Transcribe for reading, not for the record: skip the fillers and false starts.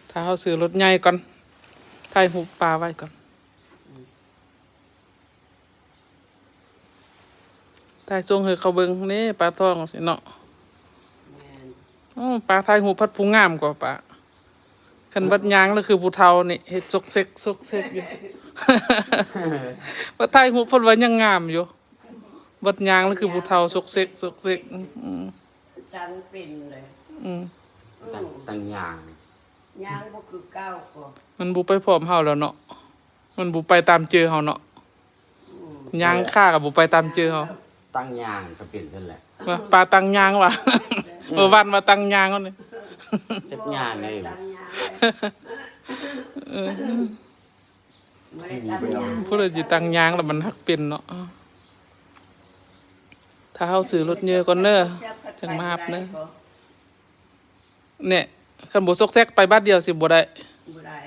ถ้าเขาซื้อรถใหญ่ก่อนถ่ายรูปปลาไว้ก่อนถ่ายส่งให้เขาเบิ่งนี่ปลาทองสิเนาะปลาถ่ายรูปพัดผู้งามกว่าปลาคันบัดยางแล้วคือผู้เฒ่านี่เฮ็ดซกเซกซกเซกอยู่ บัดถ่ายรูปเพิ่นว่ายังงามอยู่บัดยางแล้วคือผู้เฒ่าซกเซกซกเซกจันเป็นเลยตั้งยางบ่คือเก้าก็มันบ่ไปพร้อมเฮาแล้วเนาะมันบ่ไปตามเจอเฮาเนาะยางค่าก็บ่ไปตามเจอเฮาตั้งยางก็เป็นซั่นแหละว่าปลาตังยางว่ะวันมาตังยางเฮานี่จักยางได้ผู้ใดสิตังยางแล้วมันฮักเป็นเนาะถ้าเฮาซื้อรถเยอะก่อนเด้อจังมารับเด้อเนี่ยคันบ่ซกแซกไปบัดเดียวสิบ่ได้บ่ได้